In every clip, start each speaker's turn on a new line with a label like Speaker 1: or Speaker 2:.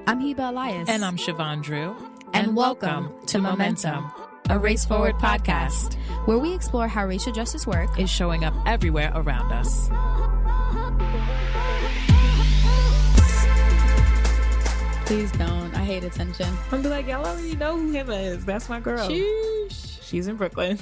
Speaker 1: I'm Hiba Elias.
Speaker 2: And I'm Chevon Drew.
Speaker 1: And welcome to Momentum, a Race Forward podcast, where we explore how racial justice work
Speaker 2: is showing up everywhere around us.
Speaker 1: Please don't. I hate attention.
Speaker 2: I'm be like, y'all already know who Hiba is. That's my girl.
Speaker 1: Sheesh.
Speaker 2: She's in Brooklyn.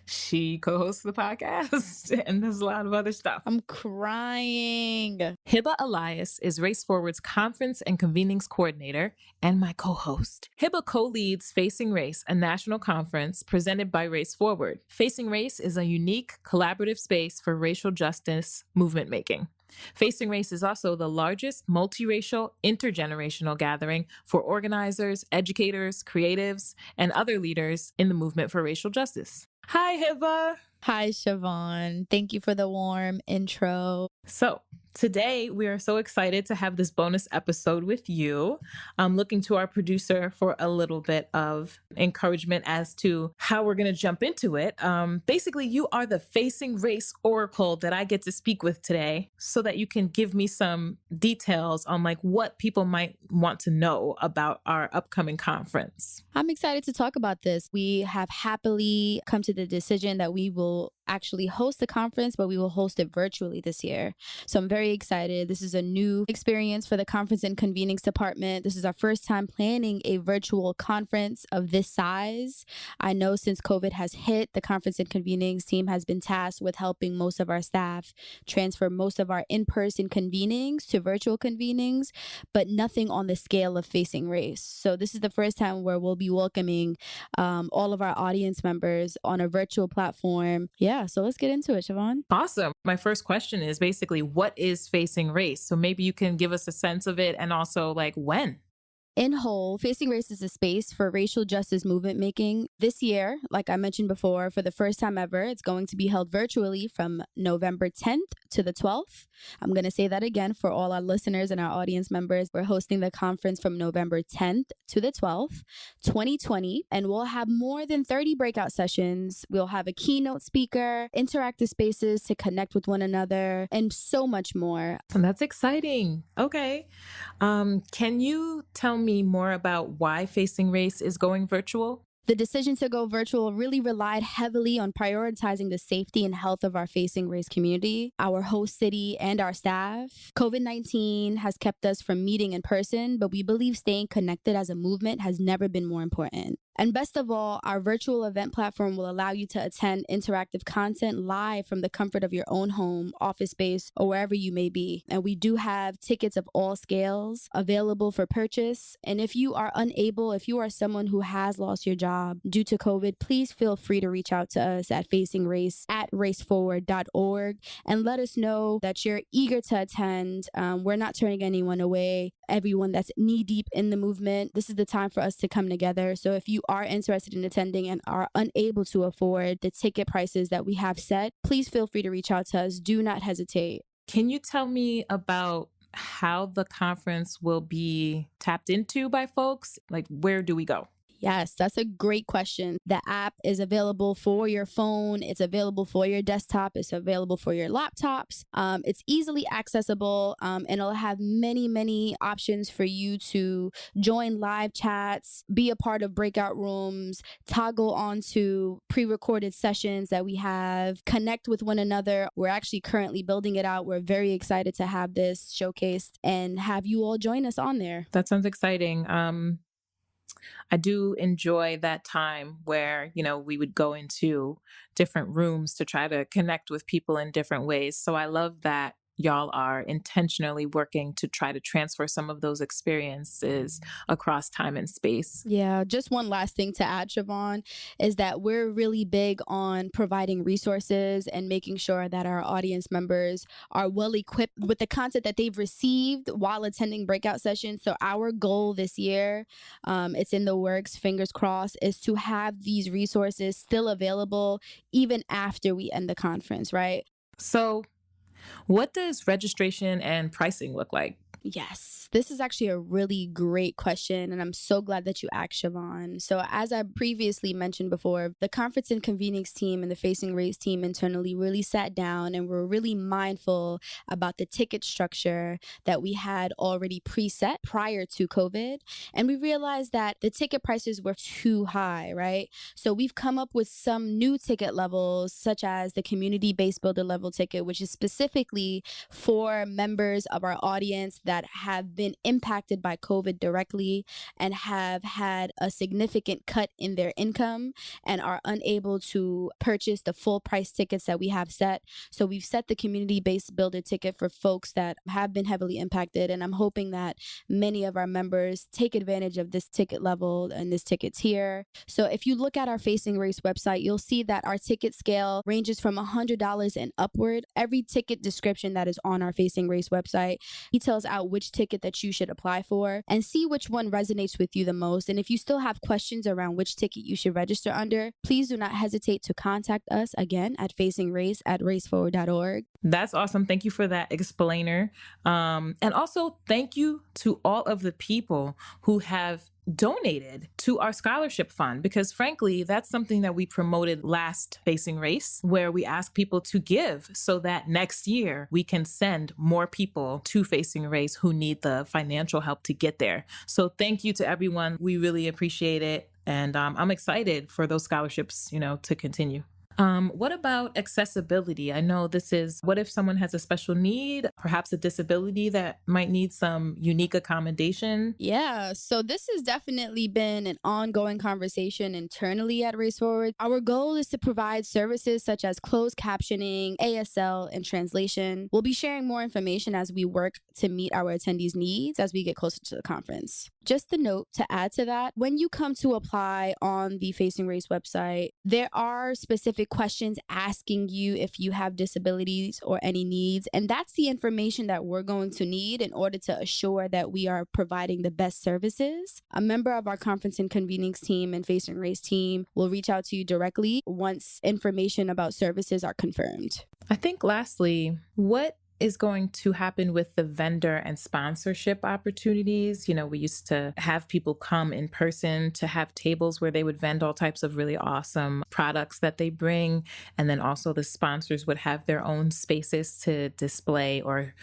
Speaker 2: She co-hosts the podcast and does a lot of other stuff.
Speaker 1: I'm crying.
Speaker 2: Hiba Elias is Race Forward's conference and convenings coordinator and my co-host. Hiba co-leads Facing Race, a national conference presented by Race Forward. Facing Race is a unique collaborative space for racial justice movement making. Facing Race is also the largest multiracial, intergenerational gathering for organizers, educators, creatives, and other leaders in the movement for racial justice. Hi, Hiba.
Speaker 1: Hi, Chevon. Thank you for the warm intro.
Speaker 2: So today we are so excited to have this bonus episode with you. I'm looking to our producer for a little bit of encouragement as to how we're going to jump into it. Basically, you are the Facing Race oracle that I get to speak with today so that you can give me some details on like what people might want to know about our upcoming conference.
Speaker 1: I'm excited to talk about this. We have happily come to the decision that we will actually host the conference, but we will host it virtually this year. So I'm very excited. This is a new experience for the conference and convenings department. This is our first time planning a virtual conference of this size. I know since COVID has hit, the conference and convenings team has been tasked with helping most of our staff transfer most of our in-person convenings to virtual convenings, but nothing on the scale of Facing Race. So this is the first time where we'll be welcoming all of our audience members on a virtual platform. Yeah, so let's get into it, Chevon.
Speaker 2: Awesome. My first question is basically, what is Facing Race? So maybe you can give us a sense of it and also like when.
Speaker 1: In whole, Facing Race is a space for racial justice movement making. This year, like I mentioned before, for the first time ever, it's going to be held virtually from November 10th to the 12th. I'm going to say that again for all our listeners and our audience members. We're hosting the conference from November 10th to the 12th, 2020, and we'll have more than 30 breakout sessions. We'll have a keynote speaker, interactive spaces to connect with one another, and so much more.
Speaker 2: And that's exciting. Okay. Can you tell me more about why Facing Race is going virtual?
Speaker 1: The decision to go virtual really relied heavily on prioritizing the safety and health of our Facing Race community, our host city, and our staff. COVID-19 has kept us from meeting in person, but we believe staying connected as a movement has never been more important. And best of all, our virtual event platform will allow you to attend interactive content live from the comfort of your own home, office space, or wherever you may be. And we do have tickets of all scales available for purchase. And if you are unable, if you are someone who has lost your job due to COVID, please feel free to reach out to us at facingrace@raceforward.org and let us know that you're eager to attend. We're not turning anyone away. Everyone that's knee deep in the movement, this is the time for us to come together. So if you are interested in attending and are unable to afford the ticket prices that we have set, please feel free to reach out to us. Do not hesitate.
Speaker 2: Can you tell me about how the conference will be tapped into by folks? Like, where do we go?
Speaker 1: Yes, that's a great question. The app is available for your phone. It's available for your desktop. It's available for your laptops. It's easily accessible, and it'll have many, many options for you to join live chats, be a part of breakout rooms, toggle onto pre-recorded sessions that we have, connect with one another. We're actually currently building it out. We're very excited to have this showcased and have you all join us on there.
Speaker 2: That sounds exciting. I do enjoy that time where, we would go into different rooms to try to connect with people in different ways. So I love that y'all are intentionally working to try to transfer some of those experiences across time and space.
Speaker 1: Yeah, just one last thing to add, Chevon, is that we're really big on providing resources and making sure that our audience members are well equipped with the content that they've received while attending breakout sessions. So our goal this year, it's in the works, fingers crossed, is to have these resources still available even after we end the conference, right?
Speaker 2: So What does registration and pricing look like?
Speaker 1: Yes, this is actually a really great question, and I'm so glad that you asked, Chevon. So, as I previously mentioned before, the conference and convenings team and the Facing Race team internally really sat down and were really mindful about the ticket structure that we had already preset prior to COVID. And we realized that the ticket prices were too high, right? So, we've come up with some new ticket levels, such as the community based builder level ticket, which is specifically for members of our audience that have been impacted by COVID directly and have had a significant cut in their income and are unable to purchase the full price tickets that we have set. So we've set the community based builder ticket for folks that have been heavily impacted. And I'm hoping that many of our members take advantage of this ticket level and this ticket tier. So if you look at our Facing Race website, you'll see that our ticket scale ranges from $100 and upward. Every ticket description that is on our Facing Race website details out which ticket that you should apply for and see which one resonates with you the most. And if you still have questions around which ticket you should register under, please do not hesitate to contact us again at facingrace@raceforward.org.
Speaker 2: That's awesome. Thank you for that explainer. And also, thank you to all of the people who have donated to our scholarship fund, because frankly, that's something that we promoted last Facing Race, where we ask people to give so that next year we can send more people to Facing Race who need the financial help to get there. So thank you to everyone. We really appreciate it. And I'm excited for those scholarships, to continue. What about accessibility? I know what if someone has a special need, perhaps a disability that might need some unique accommodation?
Speaker 1: Yeah, so this has definitely been an ongoing conversation internally at Race Forward. Our goal is to provide services such as closed captioning, ASL, and translation. We'll be sharing more information as we work to meet our attendees' needs as we get closer to the conference. Just a note to add to that, when you come to apply on the Facing Race website, there are specific questions asking you if you have disabilities or any needs, and that's the information that we're going to need in order to assure that we are providing the best services. A member of our conference and convenings team and Facing Race team will reach out to you directly once information about services are confirmed.
Speaker 2: I think lastly, what is going to happen with the vendor and sponsorship opportunities? We used to have people come in person to have tables where they would vend all types of really awesome products that they bring. And then also the sponsors would have their own spaces to display or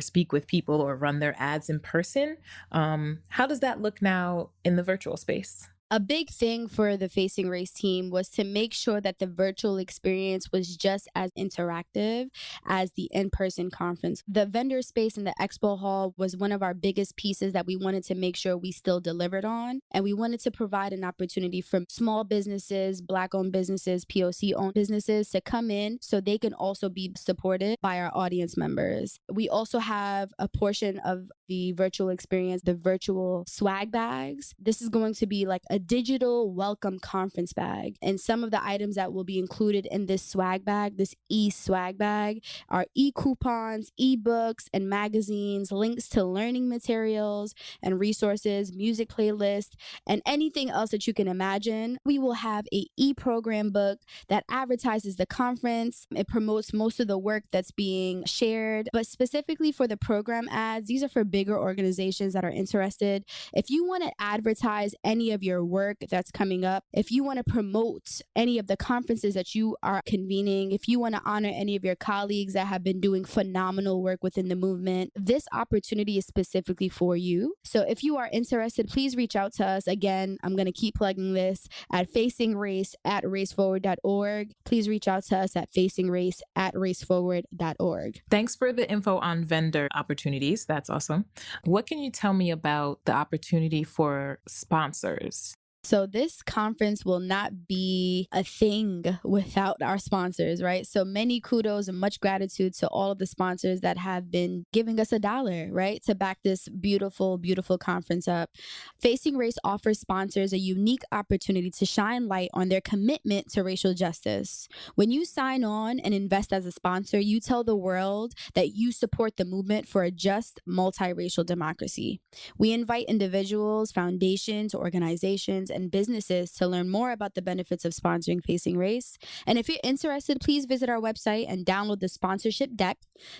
Speaker 2: speak with people or run their ads in person. How does that look now in the virtual space?
Speaker 1: A big thing for the Facing Race team was to make sure that the virtual experience was just as interactive as the in-person conference. The vendor space in the expo hall was one of our biggest pieces that we wanted to make sure we still delivered on. And we wanted to provide an opportunity for small businesses, Black-owned businesses, POC-owned businesses to come in so they can also be supported by our audience members. We also have a portion of the virtual experience, the virtual swag bags. This is going to be like a digital welcome conference bag. And some of the items that will be included in this swag bag, this e-swag bag, are e-coupons, e-books, and magazines, links to learning materials and resources, music playlists, and anything else that you can imagine. We will have a e-program book that advertises the conference. It promotes most of the work that's being shared, but specifically for the program ads, these are for bigger organizations that are interested. If you want to advertise any of your work that's coming up, if you want to promote any of the conferences that you are convening, if you want to honor any of your colleagues that have been doing phenomenal work within the movement, this opportunity is specifically for you. So if you are interested, please reach out to us. Again, I'm going to keep plugging this at facingrace@raceforward.org. Please reach out to us at facingrace@raceforward.org.
Speaker 2: Thanks for the info on vendor opportunities. That's awesome. What can you tell me about the opportunity for sponsors?
Speaker 1: So this conference will not be a thing without our sponsors, right? So many kudos and much gratitude to all of the sponsors that have been giving us $1, right, to back this beautiful, beautiful conference up. Facing Race offers sponsors a unique opportunity to shine light on their commitment to racial justice. When you sign on and invest as a sponsor, you tell the world that you support the movement for a just multiracial democracy. We invite individuals, foundations, organizations, and businesses to learn more about the benefits of sponsoring Facing Race. And if you're interested, please visit our website and download the sponsorship deck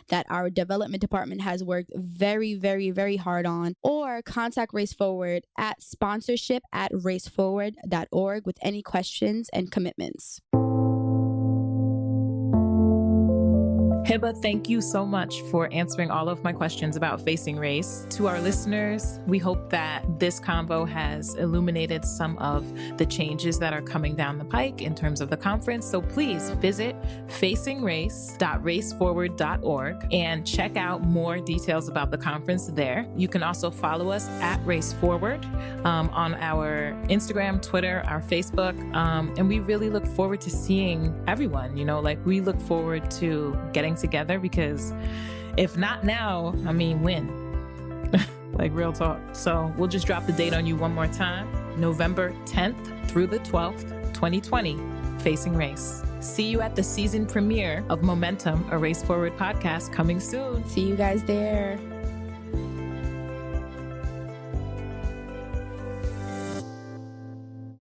Speaker 1: that our development department has worked very, very, very hard on, or contact Race Forward at sponsorship@raceforward.org with any questions and commitments.
Speaker 2: Hiba, thank you so much for answering all of my questions about Facing Race. To our listeners, we hope that this convo has illuminated some of the changes that are coming down the pike in terms of the conference. So please visit facingrace.raceforward.org and check out more details about the conference there. You can also follow us at Race Forward on our Instagram, Twitter, our Facebook. And we really look forward to seeing everyone, we look forward to getting together, because if not now, when? Like, real talk. So we'll just drop the date on you one more time. November 10th through the 12th, 2020, Facing Race. See you at the season premiere of Momentum, a Race Forward podcast, coming soon.
Speaker 1: See you guys there.